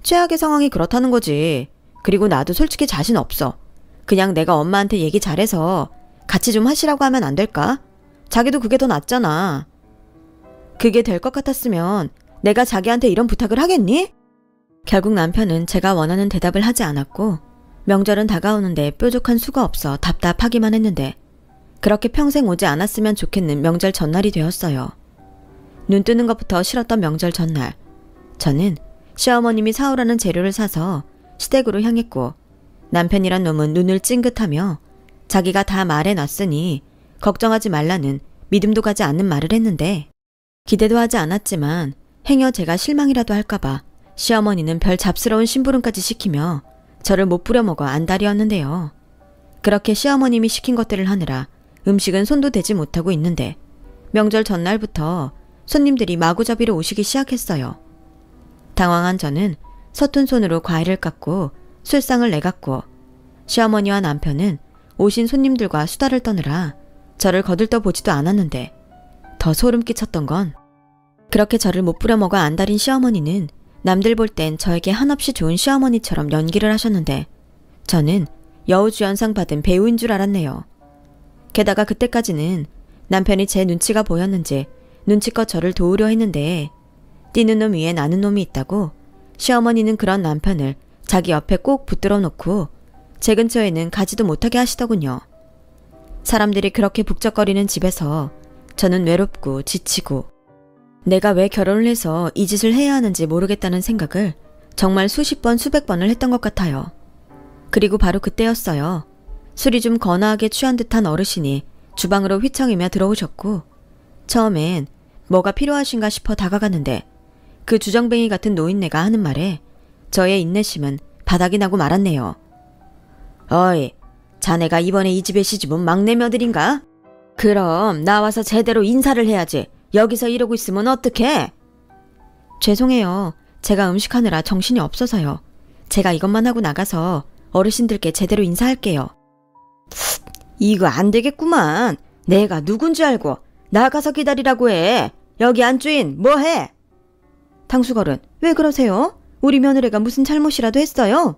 최악의 상황이 그렇다는 거지. 그리고 나도 솔직히 자신 없어. 그냥 내가 엄마한테 얘기 잘해서 같이 좀 하시라고 하면 안 될까? 자기도 그게 더 낫잖아. 그게 될 것 같았으면 내가 자기한테 이런 부탁을 하겠니? 결국 남편은 제가 원하는 대답을 하지 않았고 명절은 다가오는데 뾰족한 수가 없어 답답하기만 했는데 그렇게 평생 오지 않았으면 좋겠는 명절 전날이 되었어요. 눈 뜨는 것부터 싫었던 명절 전날. 저는 시어머님이 사오라는 재료를 사서 시댁으로 향했고 남편이란 놈은 눈을 찡긋하며 자기가 다 말해놨으니 걱정하지 말라는 믿음도 가지 않는 말을 했는데 기대도 하지 않았지만 행여 제가 실망이라도 할까봐 시어머니는 별 잡스러운 심부름까지 시키며 저를 못 부려먹어 안달이었는데요. 그렇게 시어머님이 시킨 것들을 하느라 음식은 손도 대지 못하고 있는데 명절 전날부터 손님들이 마구잡이로 오시기 시작했어요. 당황한 저는 서툰 손으로 과일을 깎고 술상을 내갔고 시어머니와 남편은 오신 손님들과 수다를 떠느라 저를 거들떠보지도 않았는데 더 소름 끼쳤던 건 그렇게 저를 못 부려먹어 안달인 시어머니는 남들 볼 땐 저에게 한없이 좋은 시어머니처럼 연기를 하셨는데 저는 여우주연상 받은 배우인 줄 알았네요. 게다가 그때까지는 남편이 제 눈치가 보였는지 눈치껏 저를 도우려 했는데 뛰는 놈 위에 나는 놈이 있다고 시어머니는 그런 남편을 자기 옆에 꼭 붙들어 놓고 제 근처에는 가지도 못하게 하시더군요. 사람들이 그렇게 북적거리는 집에서 저는 외롭고 지치고 내가 왜 결혼을 해서 이 짓을 해야 하는지 모르겠다는 생각을 정말 수십 번 수백 번을 했던 것 같아요. 그리고 바로 그때였어요. 술이 좀 거나하게 취한 듯한 어르신이 주방으로 휘청이며 들어오셨고 처음엔 뭐가 필요하신가 싶어 다가갔는데 그 주정뱅이 같은 노인네가 하는 말에 저의 인내심은 바닥이 나고 말았네요. 어이, 자네가 이번에 이 집에 시집온 막내 며느린가? 그럼 나와서 제대로 인사를 해야지. 여기서 이러고 있으면 어떡해? 죄송해요. 제가 음식하느라 정신이 없어서요. 제가 이것만 하고 나가서 어르신들께 제대로 인사할게요. 이거 안 되겠구만. 내가 누군지 알고 나가서 기다리라고 해. 여기 안주인 뭐해? 당수걸은 왜 그러세요? 우리 며느리가 무슨 잘못이라도 했어요?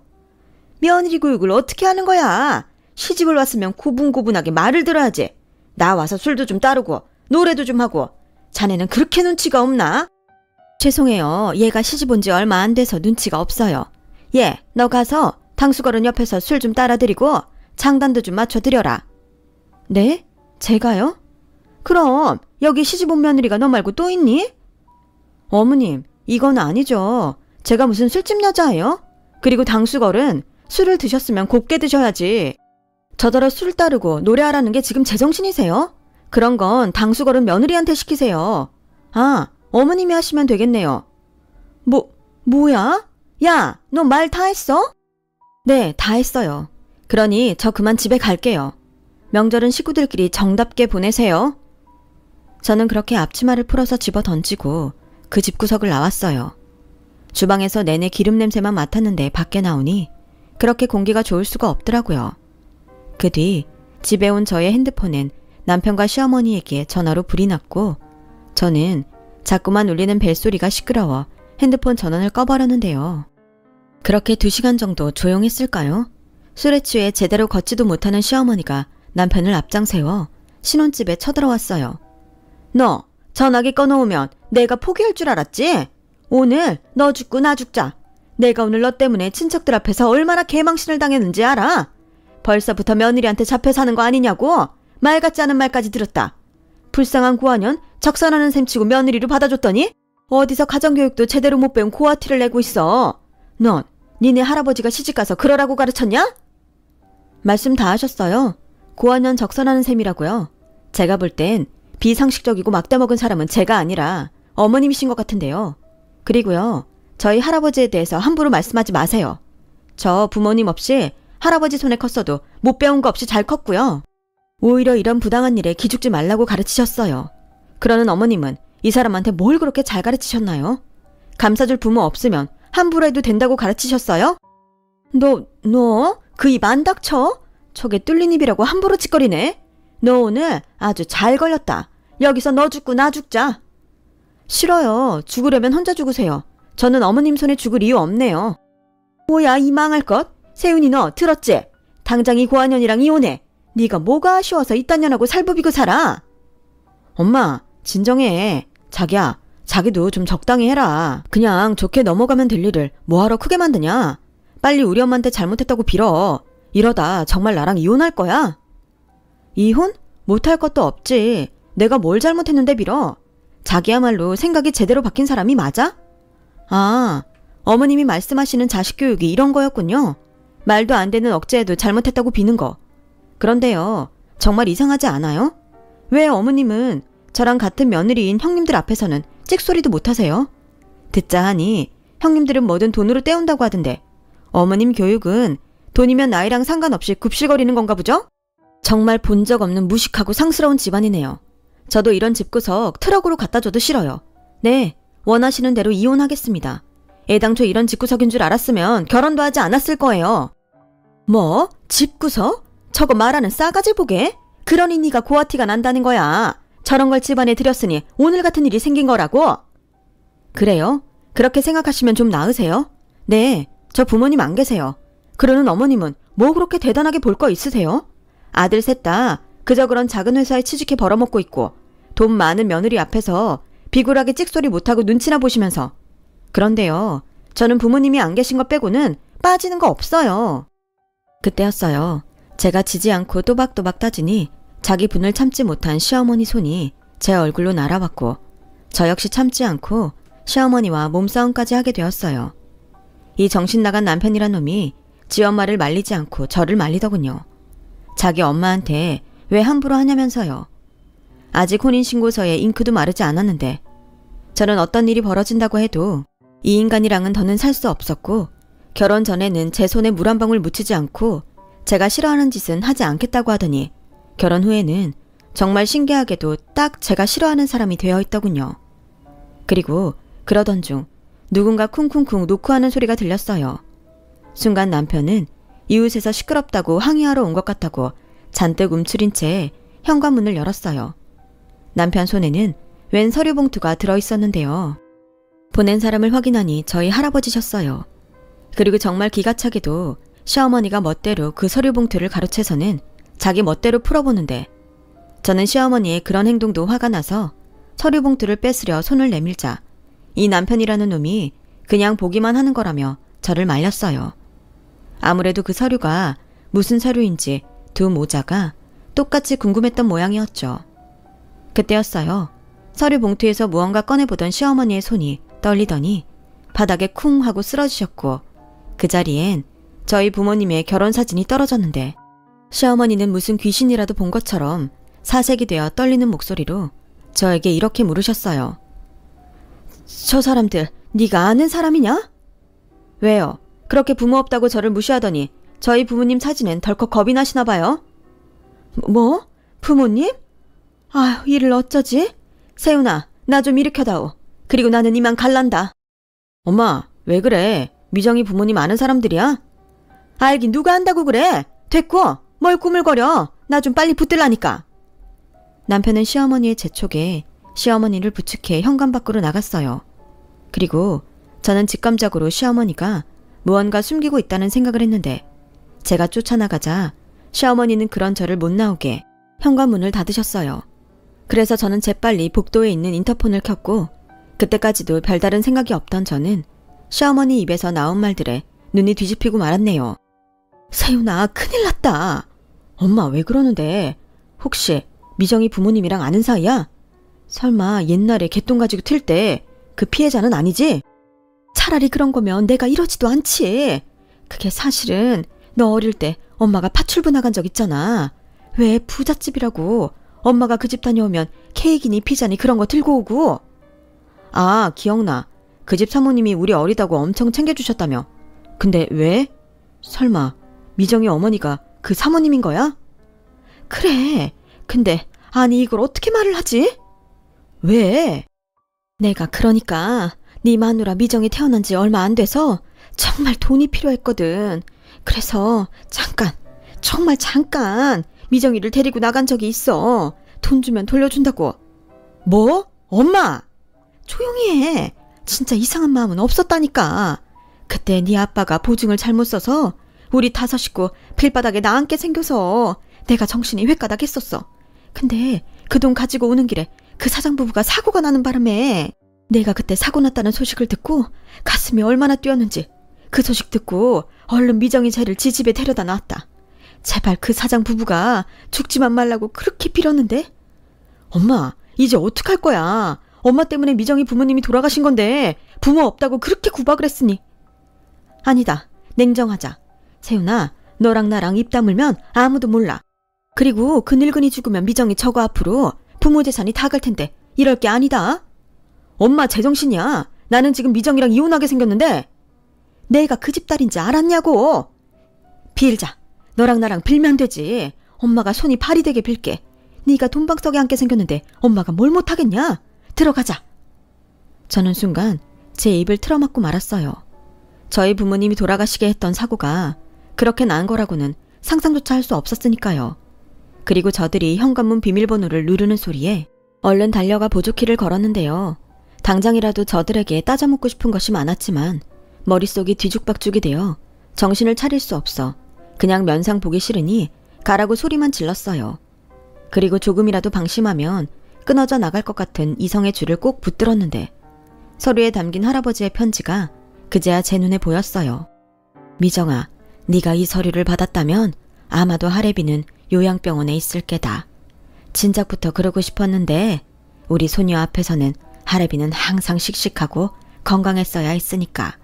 며느리 교육을 어떻게 하는 거야? 시집을 왔으면 고분고분하게 말을 들어야지. 나와서 술도 좀 따르고 노래도 좀 하고. 자네는 그렇게 눈치가 없나? 죄송해요. 얘가 시집 온 지 얼마 안 돼서 눈치가 없어요. 얘, 너 가서 당수걸은 옆에서 술 좀 따라드리고 장단도 좀 맞춰드려라. 네? 제가요? 그럼 여기 시집 온 며느리가 너 말고 또 있니? 어머님, 이건 아니죠. 제가 무슨 술집 여자예요? 그리고 당수걸은 술을 드셨으면 곱게 드셔야지. 저더러 술 따르고 노래하라는 게 지금 제정신이세요? 그런 건 당수걸은 며느리한테 시키세요. 아, 어머님이 하시면 되겠네요. 뭐야? 야, 너 말 다 했어? 네, 다 했어요. 그러니 저 그만 집에 갈게요. 명절은 식구들끼리 정답게 보내세요. 저는 그렇게 앞치마를 풀어서 집어 던지고 그 집구석을 나왔어요. 주방에서 내내 기름 냄새만 맡았는데 밖에 나오니 그렇게 공기가 좋을 수가 없더라고요. 그 뒤 집에 온 저의 핸드폰엔 남편과 시어머니에게 전화로 불이 났고 저는 자꾸만 울리는 벨소리가 시끄러워 핸드폰 전원을 꺼버렸는데요. 그렇게 2시간 정도 조용했을까요? 술에 취해 제대로 걷지도 못하는 시어머니가 남편을 앞장 세워 신혼집에 쳐들어왔어요. 너 전화기 꺼놓으면 내가 포기할 줄 알았지? 오늘 너 죽고 나 죽자. 내가 오늘 너 때문에 친척들 앞에서 얼마나 개망신을 당했는지 알아? 벌써부터 며느리한테 잡혀 사는 거 아니냐고? 말 같지 않은 말까지 들었다. 불쌍한 고아년 적선하는 셈치고 며느리로 받아줬더니 어디서 가정교육도 제대로 못 배운 고아티를 내고 있어. 넌 니네 할아버지가 시집가서 그러라고 가르쳤냐? 말씀 다 하셨어요. 고아년 적선하는 셈이라고요. 제가 볼 땐 비상식적이고 막대먹은 사람은 제가 아니라 어머님이신 것 같은데요. 그리고요, 저희 할아버지에 대해서 함부로 말씀하지 마세요. 저 부모님 없이 할아버지 손에 컸어도 못 배운 거 없이 잘 컸고요. 오히려 이런 부당한 일에 기죽지 말라고 가르치셨어요. 그러는 어머님은 이 사람한테 뭘 그렇게 잘 가르치셨나요? 감싸줄 부모 없으면 함부로 해도 된다고 가르치셨어요? 너 그 입 안 닥쳐? 저게 뚫린 입이라고 함부로 짓거리네. 너 오늘 아주 잘 걸렸다. 여기서 너 죽고 나 죽자. 싫어요. 죽으려면 혼자 죽으세요. 저는 어머님 손에 죽을 이유 없네요. 뭐야 이 망할 것. 세윤이 너 들었지? 당장 이 고아년이랑 이혼해. 네가 뭐가 아쉬워서 이딴 년하고 살부비고 살아? 엄마 진정해. 자기야 자기도 좀 적당히 해라. 그냥 좋게 넘어가면 될 일을 뭐하러 크게 만드냐? 빨리 우리 엄마한테 잘못했다고 빌어. 이러다 정말 나랑 이혼할 거야? 이혼? 못할 것도 없지. 내가 뭘 잘못했는데 빌어? 자기야말로 생각이 제대로 바뀐 사람이 맞아? 아, 어머님이 말씀하시는 자식 교육이 이런 거였군요. 말도 안 되는 억제에도 잘못했다고 비는 거. 그런데요, 정말 이상하지 않아요? 왜 어머님은 저랑 같은 며느리인 형님들 앞에서는 찍소리도 못하세요? 듣자 하니 형님들은 뭐든 돈으로 때운다고 하던데 어머님 교육은 돈이면 나이랑 상관없이 굽실거리는 건가 보죠? 정말 본 적 없는 무식하고 상스러운 집안이네요. 저도 이런 집구석 트럭으로 갖다 줘도 싫어요. 네, 원하시는 대로 이혼하겠습니다. 애당초 이런 집구석인 줄 알았으면 결혼도 하지 않았을 거예요. 뭐? 집구석? 저거 말하는 싸가지 보게? 그러니 네가 고아티가 난다는 거야. 저런 걸 집안에 들였으니 오늘 같은 일이 생긴 거라고? 그래요? 그렇게 생각하시면 좀 나으세요? 네, 저 부모님 안 계세요. 그러는 어머님은 뭐 그렇게 대단하게 볼 거 있으세요? 아들 셋 다 그저 그런 작은 회사에 취직해 벌어먹고 있고 돈 많은 며느리 앞에서 비굴하게 찍소리 못하고 눈치나 보시면서. 그런데요, 저는 부모님이 안 계신 것 빼고는 빠지는 거 없어요. 그때였어요. 제가 지지 않고 또박또박 따지니 자기 분을 참지 못한 시어머니 손이 제 얼굴로 날아왔고 저 역시 참지 않고 시어머니와 몸싸움까지 하게 되었어요. 이 정신 나간 남편이란 놈이 지 엄마를 말리지 않고 저를 말리더군요. 자기 엄마한테 왜 함부로 하냐면서요. 아직 혼인신고서에 잉크도 마르지 않았는데 저는 어떤 일이 벌어진다고 해도 이 인간이랑은 더는 살 수 없었고 결혼 전에는 제 손에 물 한 방울 묻히지 않고 제가 싫어하는 짓은 하지 않겠다고 하더니 결혼 후에는 정말 신기하게도 딱 제가 싫어하는 사람이 되어 있더군요. 그리고 그러던 중 누군가 쿵쿵쿵 노크하는 소리가 들렸어요. 순간 남편은 이웃에서 시끄럽다고 항의하러 온 것 같다고 잔뜩 움츠린 채 현관문을 열었어요. 남편 손에는 웬 서류 봉투가 들어있었는데요. 보낸 사람을 확인하니 저희 할아버지셨어요. 그리고 정말 기가 차게도 시어머니가 멋대로 그 서류 봉투를 가로채서는 자기 멋대로 풀어보는데 저는 시어머니의 그런 행동도 화가 나서 서류 봉투를 뺏으려 손을 내밀자 이 남편이라는 놈이 그냥 보기만 하는 거라며 저를 말렸어요. 아무래도 그 서류가 무슨 서류인지 두 모자가 똑같이 궁금했던 모양이었죠. 그때였어요. 서류 봉투에서 무언가 꺼내보던 시어머니의 손이 떨리더니 바닥에 쿵 하고 쓰러지셨고 그 자리엔 저희 부모님의 결혼사진이 떨어졌는데 시어머니는 무슨 귀신이라도 본 것처럼 사색이 되어 떨리는 목소리로 저에게 이렇게 물으셨어요. 저 사람들 네가 아는 사람이냐? 왜요? 그렇게 부모 없다고 저를 무시하더니 저희 부모님 사진엔 덜컥 겁이 나시나 봐요. 뭐? 부모님? 아휴, 이를 어쩌지? 세훈아, 나 좀 일으켜다오. 그리고 나는 이만 갈란다. 엄마, 왜 그래? 미정이 부모님 아는 사람들이야? 알긴 누가 안다고 그래? 됐고, 뭘 꾸물거려. 나 좀 빨리 붙들라니까. 남편은 시어머니의 재촉에 시어머니를 부축해 현관 밖으로 나갔어요. 그리고 저는 직감적으로 시어머니가 무언가 숨기고 있다는 생각을 했는데 제가 쫓아나가자 시어머니는 그런 저를 못 나오게 현관문을 닫으셨어요. 그래서 저는 재빨리 복도에 있는 인터폰을 켰고 그때까지도 별다른 생각이 없던 저는 시어머니 입에서 나온 말들에 눈이 뒤집히고 말았네요. 세훈아, 큰일 났다. 엄마 왜 그러는데? 혹시 미정이 부모님이랑 아는 사이야? 설마 옛날에 개똥 가지고 튈 때 그 피해자는 아니지? 차라리 그런 거면 내가 이러지도 않지. 그게 사실은 너 어릴 때 엄마가 파출부 나간 적 있잖아. 왜 부잣집이라고 엄마가 그 집 다녀오면 케이크니 피자니 그런 거 들고 오고. 아, 기억나. 그 집 사모님이 우리 어리다고 엄청 챙겨주셨다며. 근데 왜? 설마 미정이 어머니가 그 사모님인 거야? 그래. 근데 아니 이걸 어떻게 말을 하지? 왜? 내가 그러니까 네 마누라 미정이 태어난 지 얼마 안 돼서 정말 돈이 필요했거든. 그래서 정말 잠깐 미정이를 데리고 나간 적이 있어. 돈 주면 돌려준다고. 뭐? 엄마! 조용히 해. 진짜 이상한 마음은 없었다니까. 그때 네 아빠가 보증을 잘못 써서 우리 5 식구 빌바닥에 나앉게 생겨서 내가 정신이 횟가닥했었어. 근데 그 돈 가지고 오는 길에 그 사장부부가 사고가 나는 바람에. 내가 그때 사고 났다는 소식을 듣고 가슴이 얼마나 뛰었는지 그 소식 듣고 얼른 미정이 쟤를 지 집에 데려다 놨다. 제발 그 사장 부부가 죽지만 말라고 그렇게 빌었는데. 엄마, 이제 어떡할 거야. 엄마 때문에 미정이 부모님이 돌아가신 건데 부모 없다고 그렇게 구박을 했으니. 아니다. 냉정하자. 세훈아, 너랑 나랑 입 다물면 아무도 몰라. 그리고 그 늙은이 죽으면 미정이 저거 앞으로 부모 재산이 다 갈 텐데 이럴 게 아니다. 엄마 제정신이야. 나는 지금 미정이랑 이혼하게 생겼는데 내가 그 집 딸인지 알았냐고. 빌자. 너랑 나랑 빌면 되지. 엄마가 손이 발이 되게 빌게. 네가 돈방석에 앉게 생겼는데 엄마가 뭘 못하겠냐. 들어가자. 저는 순간 제 입을 틀어막고 말았어요. 저희 부모님이 돌아가시게 했던 사고가 그렇게 난 거라고는 상상조차 할 수 없었으니까요. 그리고 저들이 현관문 비밀번호를 누르는 소리에 얼른 달려가 보조키를 걸었는데요. 당장이라도 저들에게 따져묻고 싶은 것이 많았지만 머릿속이 뒤죽박죽이 되어 정신을 차릴 수 없어 그냥 면상 보기 싫으니 가라고 소리만 질렀어요. 그리고 조금이라도 방심하면 끊어져 나갈 것 같은 이성의 줄을 꼭 붙들었는데 서류에 담긴 할아버지의 편지가 그제야 제 눈에 보였어요. 미정아, 네가 이 서류를 받았다면 아마도 할애비는 요양병원에 있을 게다. 진작부터 그러고 싶었는데 우리 소녀 앞에서는 할애비는 항상 씩씩하고 건강했어야 했으니까.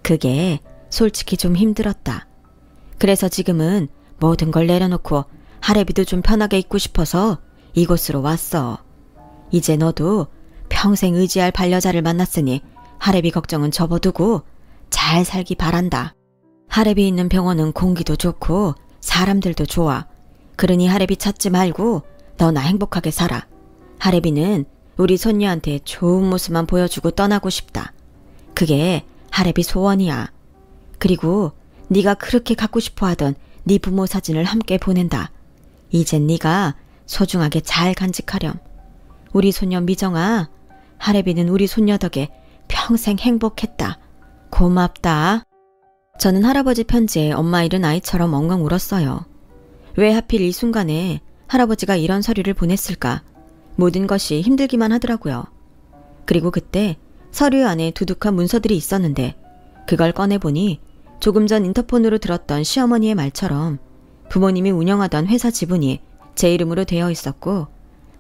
그게 솔직히 좀 힘들었다. 그래서 지금은 모든 걸 내려놓고 할애비도 좀 편하게 있고 싶어서 이곳으로 왔어. 이제 너도 평생 의지할 반려자를 만났으니 할애비 걱정은 접어두고 잘 살기 바란다. 할애비 있는 병원은 공기도 좋고 사람들도 좋아. 그러니 할애비 찾지 말고 너나 행복하게 살아. 할애비는 우리 손녀한테 좋은 모습만 보여주고 떠나고 싶다. 그게 할애비 소원이야. 그리고 네가 그렇게 갖고 싶어하던 네 부모 사진을 함께 보낸다. 이젠 네가 소중하게 잘 간직하렴. 우리 손녀 미정아, 할애비는 우리 손녀 덕에 평생 행복했다. 고맙다. 저는 할아버지 편지에 엄마 잃은 아이처럼 엉엉 울었어요. 왜 하필 이 순간에 할아버지가 이런 서류를 보냈을까? 모든 것이 힘들기만 하더라고요. 그리고 그때 서류 안에 두둑한 문서들이 있었는데 그걸 꺼내보니 조금 전 인터폰으로 들었던 시어머니의 말처럼 부모님이 운영하던 회사 지분이 제 이름으로 되어 있었고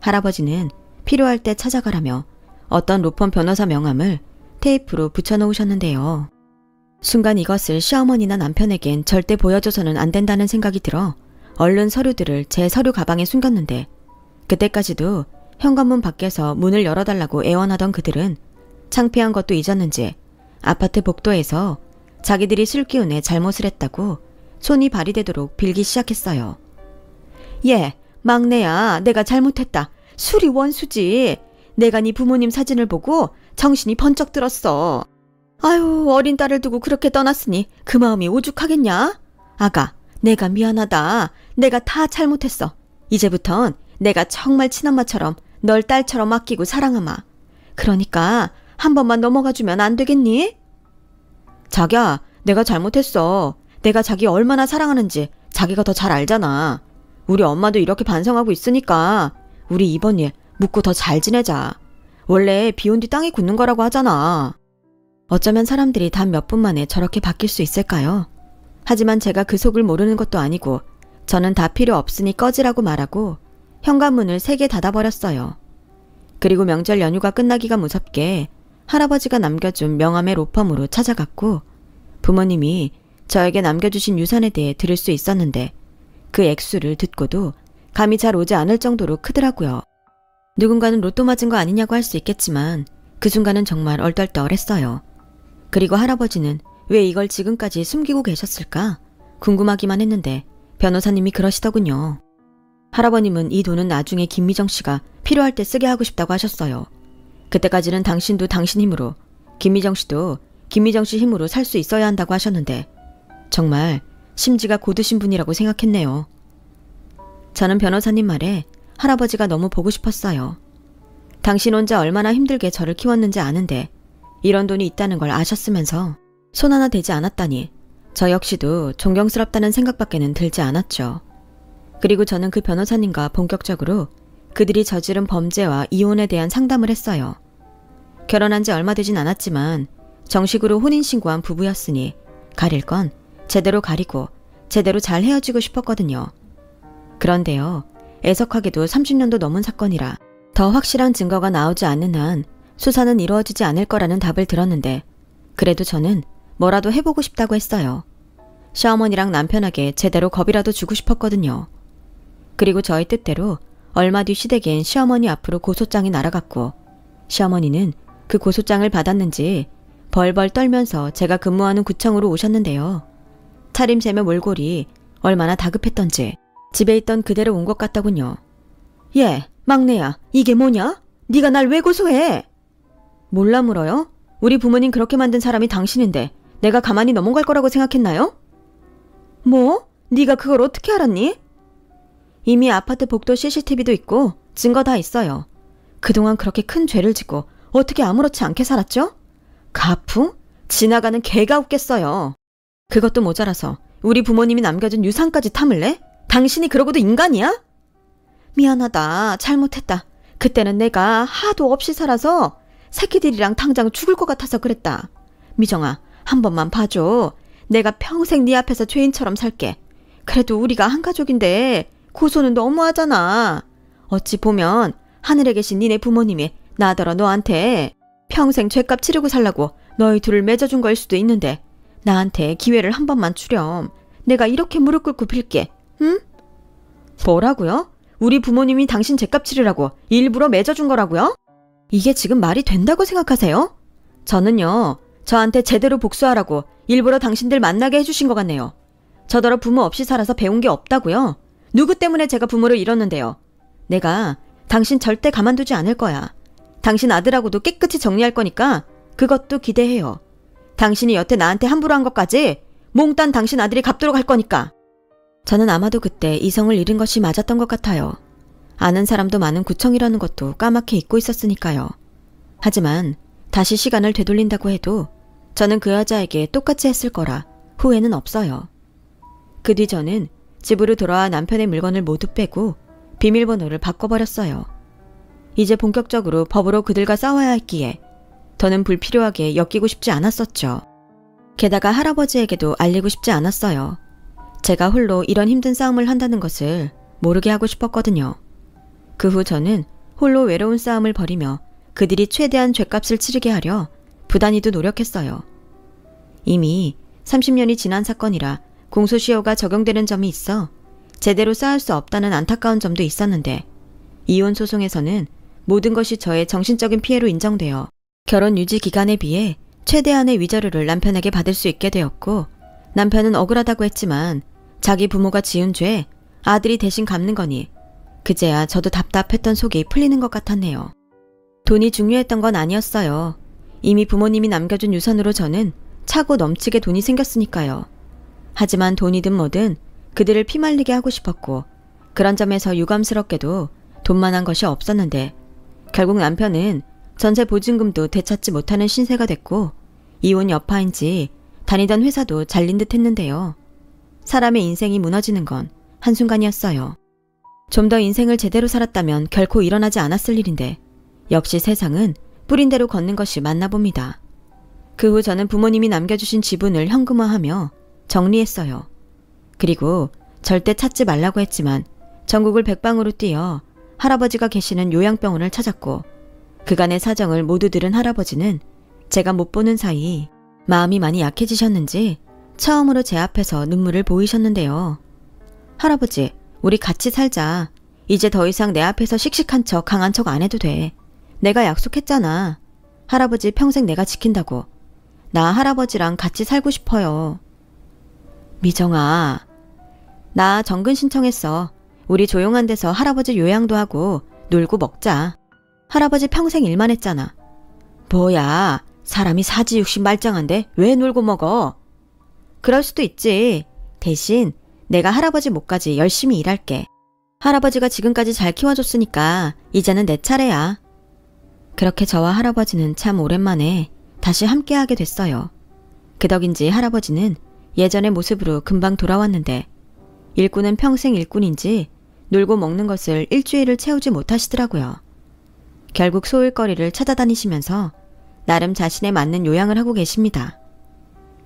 할아버지는 필요할 때 찾아가라며 어떤 로펌 변호사 명함을 테이프로 붙여놓으셨는데요. 순간 이것을 시어머니나 남편에겐 절대 보여줘서는 안 된다는 생각이 들어 얼른 서류들을 제 서류 가방에 숨겼는데 그때까지도 현관문 밖에서 문을 열어달라고 애원하던 그들은 창피한 것도 잊었는지 아파트 복도에서 자기들이 술 기운에 잘못을 했다고 손이 발이 되도록 빌기 시작했어요. 예, 막내야, 내가 잘못했다. 술이 원수지. 내가 네 부모님 사진을 보고 정신이 번쩍 들었어. 아유, 어린 딸을 두고 그렇게 떠났으니 그 마음이 오죽하겠냐? 아가, 내가 미안하다. 내가 다 잘못했어. 이제부턴 내가 정말 친엄마처럼 널 딸처럼 아끼고 사랑하마. 그러니까 한 번만 넘어가주면 안 되겠니? 자기야, 내가 잘못했어. 내가 자기 얼마나 사랑하는지 자기가 더 잘 알잖아. 우리 엄마도 이렇게 반성하고 있으니까 우리 이번 일 묻고 더 잘 지내자. 원래 비온 뒤 땅이 굳는 거라고 하잖아. 어쩌면 사람들이 단 몇 분 만에 저렇게 바뀔 수 있을까요? 하지만 제가 그 속을 모르는 것도 아니고 저는 다 필요 없으니 꺼지라고 말하고 현관문을 3개 닫아버렸어요. 그리고 명절 연휴가 끝나기가 무섭게 할아버지가 남겨준 명함의 로펌으로 찾아갔고 부모님이 저에게 남겨주신 유산에 대해 들을 수 있었는데 그 액수를 듣고도 감이 잘 오지 않을 정도로 크더라고요. 누군가는 로또 맞은 거 아니냐고 할 수 있겠지만 그 순간은 정말 얼떨떨했어요. 그리고 할아버지는 왜 이걸 지금까지 숨기고 계셨을까? 궁금하기만 했는데 변호사님이 그러시더군요. 할아버님은 이 돈은 나중에 김미정 씨가 필요할 때 쓰게 하고 싶다고 하셨어요. 그때까지는 당신도 당신 힘으로, 김미정 씨도 김미정 씨 힘으로 살 수 있어야 한다고 하셨는데 정말 심지가 고드신 분이라고 생각했네요. 저는 변호사님 말에 할아버지가 너무 보고 싶었어요. 당신 혼자 얼마나 힘들게 저를 키웠는지 아는데 이런 돈이 있다는 걸 아셨으면서 손 하나 대지 않았다니 저 역시도 존경스럽다는 생각밖에는 들지 않았죠. 그리고 저는 그 변호사님과 본격적으로 그들이 저지른 범죄와 이혼에 대한 상담을 했어요. 결혼한 지 얼마 되진 않았지만 정식으로 혼인신고한 부부였으니 가릴 건 제대로 가리고 제대로 잘 헤어지고 싶었거든요. 그런데요, 애석하게도 30년도 넘은 사건이라 더 확실한 증거가 나오지 않는 한 수사는 이루어지지 않을 거라는 답을 들었는데 그래도 저는 뭐라도 해보고 싶다고 했어요. 시어머니랑 남편에게 제대로 겁이라도 주고 싶었거든요. 그리고 저희 뜻대로 얼마 뒤 시댁엔 시어머니 앞으로 고소장이 날아갔고 시어머니는 그 고소장을 받았는지 벌벌 떨면서 제가 근무하는 구청으로 오셨는데요. 차림새며 몰골이 얼마나 다급했던지 집에 있던 그대로 온 것 같더군요. 예, 막내야, 이게 뭐냐? 네가 날 왜 고소해? 몰라 물어요? 우리 부모님 그렇게 만든 사람이 당신인데 내가 가만히 넘어갈 거라고 생각했나요? 뭐? 네가 그걸 어떻게 알았니? 이미 아파트 복도 CCTV도 있고 증거 다 있어요. 그동안 그렇게 큰 죄를 짓고 어떻게 아무렇지 않게 살았죠? 가풍? 지나가는 개가 웃겠어요. 그것도 모자라서 우리 부모님이 남겨준 유산까지 탐을래? 당신이 그러고도 인간이야? 미안하다. 잘못했다. 그때는 내가 하도 없이 살아서 새끼들이랑 당장 죽을 것 같아서 그랬다. 미정아, 한 번만 봐줘. 내가 평생 네 앞에서 죄인처럼 살게. 그래도 우리가 한 가족인데 고소는 너무하잖아. 어찌 보면 하늘에 계신 니네 부모님이 나더러 너한테 평생 죄값 치르고 살라고 너희 둘을 맺어준 거일 수도 있는데 나한테 기회를 한 번만 주렴. 내가 이렇게 무릎 꿇고 빌게. 응? 뭐라고요? 우리 부모님이 당신 죄값 치르라고 일부러 맺어준 거라고요? 이게 지금 말이 된다고 생각하세요? 저는요, 저한테 제대로 복수하라고 일부러 당신들 만나게 해주신 것 같네요. 저더러 부모 없이 살아서 배운 게 없다고요? 누구 때문에 제가 부모를 잃었는데요? 내가 당신 절대 가만두지 않을 거야. 당신 아들하고도 깨끗이 정리할 거니까 그것도 기대해요. 당신이 여태 나한테 함부로 한 것까지 몽딴 당신 아들이 갚도록 할 거니까. 저는 아마도 그때 이성을 잃은 것이 맞았던 것 같아요. 아는 사람도 많은 구청이라는 것도 까맣게 잊고 있었으니까요. 하지만 다시 시간을 되돌린다고 해도 저는 그 여자에게 똑같이 했을 거라 후회는 없어요. 그 뒤 저는 집으로 돌아와 남편의 물건을 모두 빼고 비밀번호를 바꿔버렸어요. 이제 본격적으로 법으로 그들과 싸워야 했기에 더는 불필요하게 엮이고 싶지 않았었죠. 게다가 할아버지에게도 알리고 싶지 않았어요. 제가 홀로 이런 힘든 싸움을 한다는 것을 모르게 하고 싶었거든요. 그 후 저는 홀로 외로운 싸움을 벌이며 그들이 최대한 죗값을 치르게 하려 부단히도 노력했어요. 이미 30년이 지난 사건이라 공소시효가 적용되는 점이 있어 제대로 싸울 수 없다는 안타까운 점도 있었는데 이혼 소송에서는 모든 것이 저의 정신적인 피해로 인정되어 결혼 유지 기간에 비해 최대한의 위자료를 남편에게 받을 수 있게 되었고 남편은 억울하다고 했지만 자기 부모가 지은 죄 아들이 대신 갚는 거니 그제야 저도 답답했던 속이 풀리는 것 같았네요. 돈이 중요했던 건 아니었어요. 이미 부모님이 남겨준 유산으로 저는 차고 넘치게 돈이 생겼으니까요. 하지만 돈이든 뭐든 그들을 피말리게 하고 싶었고 그런 점에서 유감스럽게도 돈만한 것이 없었는데 결국 남편은 전세 보증금도 되찾지 못하는 신세가 됐고 이혼 여파인지 다니던 회사도 잘린 듯 했는데요. 사람의 인생이 무너지는 건 한순간이었어요. 좀 더 인생을 제대로 살았다면 결코 일어나지 않았을 일인데 역시 세상은 뿌린 대로 걷는 것이 맞나 봅니다. 그 후 저는 부모님이 남겨주신 지분을 현금화하며 정리했어요. 그리고 절대 찾지 말라고 했지만 전국을 백방으로 뛰어 할아버지가 계시는 요양병원을 찾았고 그간의 사정을 모두 들은 할아버지는 제가 못 보는 사이 마음이 많이 약해지셨는지 처음으로 제 앞에서 눈물을 보이셨는데요. 할아버지, 우리 같이 살자. 이제 더 이상 내 앞에서 씩씩한 척 강한 척 안 해도 돼. 내가 약속했잖아. 할아버지 평생 내가 지킨다고. 나 할아버지랑 같이 살고 싶어요. 미정아, 나 정근 신청했어. 우리 조용한 데서 할아버지 요양도 하고 놀고 먹자. 할아버지 평생 일만 했잖아. 뭐야, 사람이 사지육식 말짱한데 왜 놀고 먹어? 그럴 수도 있지. 대신 내가 할아버지 몫까지 열심히 일할게. 할아버지가 지금까지 잘 키워줬으니까 이제는 내 차례야. 그렇게 저와 할아버지는 참 오랜만에 다시 함께하게 됐어요. 그 덕인지 할아버지는 예전의 모습으로 금방 돌아왔는데 일꾼은 평생 일꾼인지 놀고 먹는 것을 일주일을 채우지 못하시더라고요. 결국 소일거리를 찾아다니시면서 나름 자신에 맞는 요양을 하고 계십니다.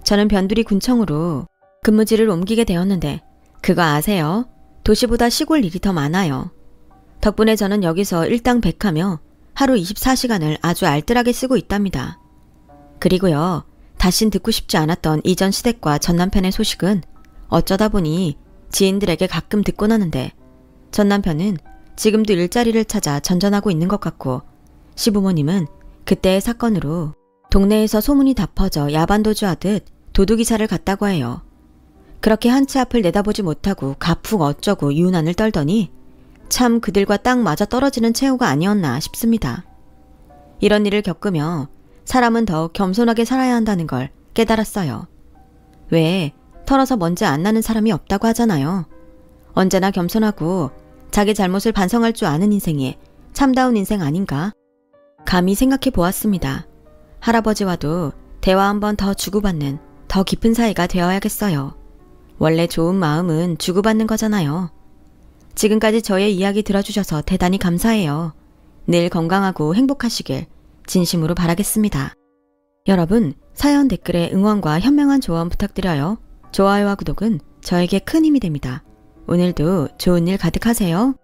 저는 변두리 군청으로 근무지를 옮기게 되었는데 그거 아세요? 도시보다 시골 일이 더 많아요. 덕분에 저는 여기서 일당백하며 하루 24시간을 아주 알뜰하게 쓰고 있답니다. 그리고요, 다신 듣고 싶지 않았던 이전 시댁과 전 남편의 소식은 어쩌다 보니 지인들에게 가끔 듣곤 하는데 전 남편은 지금도 일자리를 찾아 전전하고 있는 것 같고 시부모님은 그때의 사건으로 동네에서 소문이 다 퍼져 야반도주하듯 도둑이사를 갔다고 해요. 그렇게 한 치 앞을 내다보지 못하고 가풍 어쩌고 유난을 떨더니 참 그들과 딱 맞아 떨어지는 최후가 아니었나 싶습니다. 이런 일을 겪으며 사람은 더욱 겸손하게 살아야 한다는 걸 깨달았어요. 왜 털어서 먼지 안 나는 사람이 없다고 하잖아요. 언제나 겸손하고 자기 잘못을 반성할 줄 아는 인생이 참다운 인생 아닌가? 감히 생각해 보았습니다. 할아버지와도 대화 한번 더 주고받는 더 깊은 사이가 되어야겠어요. 원래 좋은 마음은 주고받는 거잖아요. 지금까지 저의 이야기 들어주셔서 대단히 감사해요. 늘 건강하고 행복하시길 진심으로 바라겠습니다. 여러분, 사연 댓글에 응원과 현명한 조언 부탁드려요. 좋아요와 구독은 저에게 큰 힘이 됩니다. 오늘도 좋은 일 가득하세요.